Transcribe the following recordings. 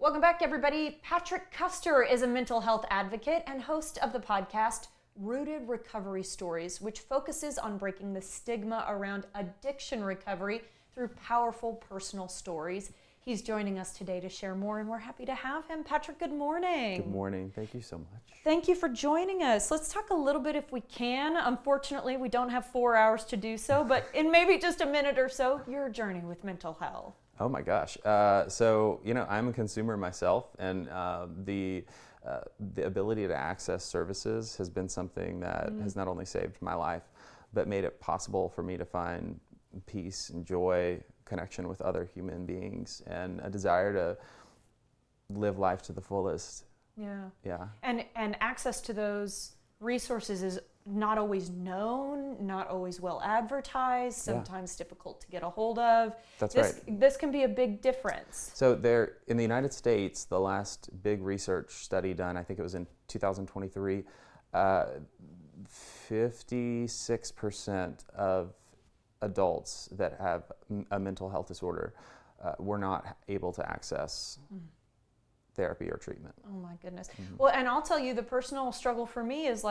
Welcome back, everybody. Patrick Custer is a mental health advocate and host of the podcast Rooted Recovery Stories, which focuses on breaking the stigma around addiction recovery through powerful personal stories. He's joining us today to share more, and we're happy to have him. Patrick, good morning. Good morning. Thank you so much. Thank you for joining us. Let's talk a little bit, if we can. Unfortunately, we don't have 4 hours to do so, but in maybe just a minute or so, your journey with mental health. Oh my gosh. I'm a consumer myself, and the ability to access services has been something that has not only saved my life, but made it possible for me to find peace and joy, connection with other human beings, and a desire to live life to the fullest. Yeah. And access to those resources is not always known, not always well advertised, sometimes difficult to get a hold of. Right. This can be a big difference. So in the United States, the last big research study done, I think it was in 2023, 56% of adults that have a mental health disorder were not able to access therapy or treatment. Oh my goodness. Well, and I'll tell you, the personal struggle for me is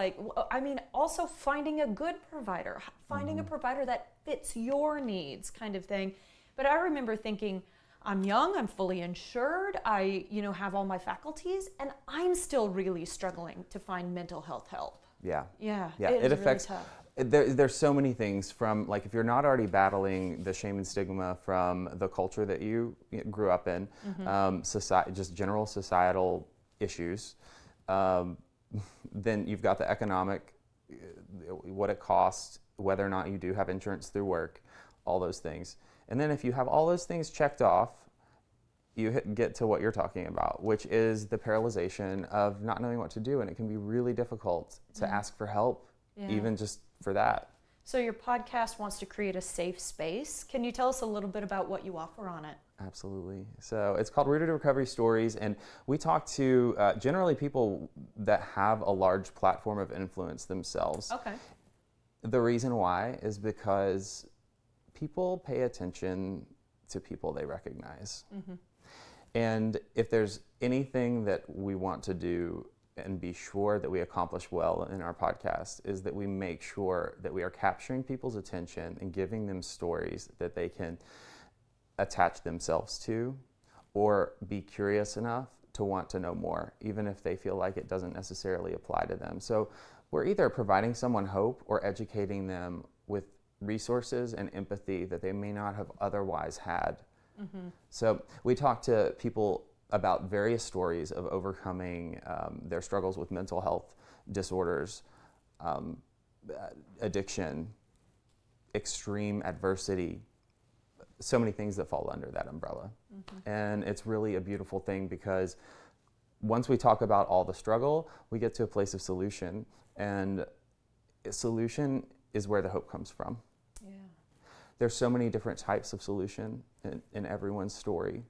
also finding a good provider, finding a provider that fits your needs, kind of thing. But I remember thinking, I'm young, I'm fully insured, I have all my faculties, and I'm still really struggling to find mental health help. Yeah. It affects. Really tough. There's so many things from, like, if you're not already battling the shame and stigma from the culture that you grew up in, society, just general societal issues, then you've got the economic, what it costs, whether or not you do have insurance through work, all those things. And then if you have all those things checked off, you get to what you're talking about, which is the paralyzation of not knowing what to do. And it can be really difficult to ask for help, even just for that. So your podcast wants to create a safe space. Can you tell us a little bit about what you offer on it? Absolutely. So it's called Rooted Recovery Stories, and we talk to generally people that have a large platform of influence themselves. Okay. The reason why is because people pay attention to people they recognize. And if there's anything that we want to do and be sure that we accomplish well in our podcast, is that we make sure that we are capturing people's attention and giving them stories that they can attach themselves to, or be curious enough to want to know more, even if they feel like it doesn't necessarily apply to them. So we're either providing someone hope or educating them with resources and empathy that they may not have otherwise had. So we talk to people about various stories of overcoming their struggles with mental health disorders, addiction, extreme adversity, so many things that fall under that umbrella. And it's really a beautiful thing, because once we talk about all the struggle, we get to a place of solution, and a solution is where the hope comes from. There's so many different types of solution in everyone's story.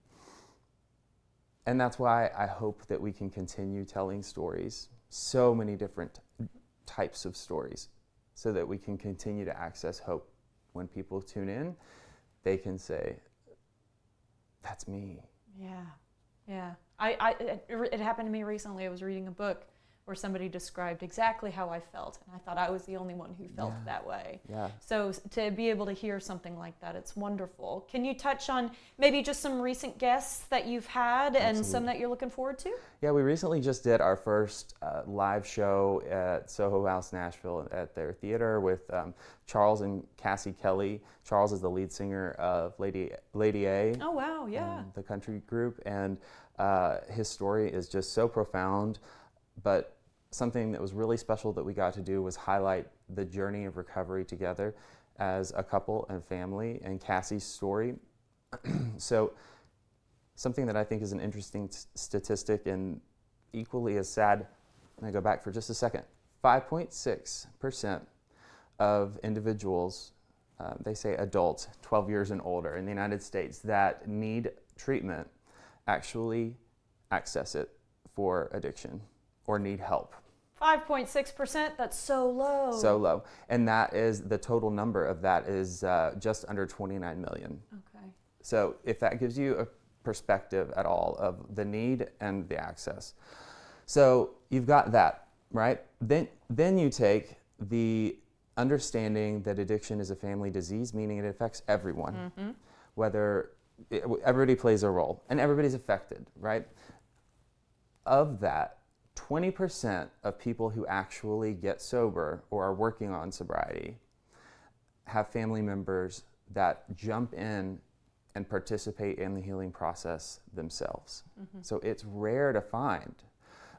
And that's why I hope that we can continue telling stories, so many different types of stories, so that we can continue to access hope. When people tune in, they can say, that's me. Yeah. It happened to me recently. I was reading a book where somebody described exactly how I felt, and I thought I was the only one who felt that way. So to be able to hear something like that, it's wonderful. Can you touch on maybe just some recent guests that you've had and some that you're looking forward to? Yeah, we recently just did our first live show at Soho House, Nashville, at their theater with Charles and Cassie Kelly. Charles is the lead singer of Lady A. Oh, wow, yeah. The country group, and his story is just so profound. But something that was really special that we got to do was highlight the journey of recovery together as a couple and family, and Cassie's story. So something that I think is an interesting statistic and equally as sad, and I go back for just a second, 5.6% of individuals, they say adults 12 years and older in the United States that need treatment actually access it for addiction or need help. 5.6%, that's so low. So low. And that is, the total number of that is just under 29 million. Okay. So if that gives you perspective at all of the need and the access. So you've got that, right? Then you take the understanding that addiction is a family disease, meaning it affects everyone, whether everybody plays a role and everybody's affected, right? Of that, 20% of people who actually get sober or are working on sobriety have family members that jump in and participate in the healing process themselves. So it's rare to find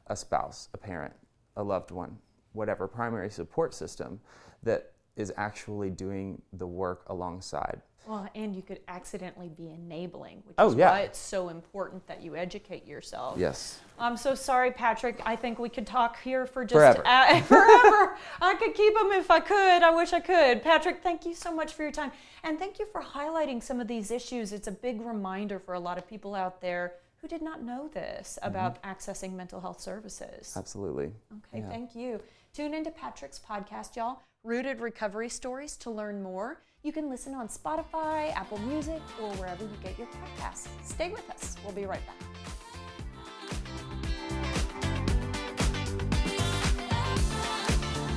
a spouse, a parent, a loved one, whatever primary support system that is actually doing the work alongside. Well, and you could accidentally be enabling, which Oh, is yeah. why it's so important that you educate yourself. Yes. I'm so sorry, Patrick. I think we could talk here for just Forever. Forever. I could keep them if I could. I wish I could. Patrick, thank you so much for your time. And thank you for highlighting some of these issues. It's a big reminder for a lot of people out there who did not know this about accessing mental health services. Absolutely. Okay, thank you. Tune into Patrick's podcast, y'all, Rooted Recovery Stories, to learn more. You can listen on Spotify, Apple Music, or wherever you get your podcasts. Stay with us. We'll be right back.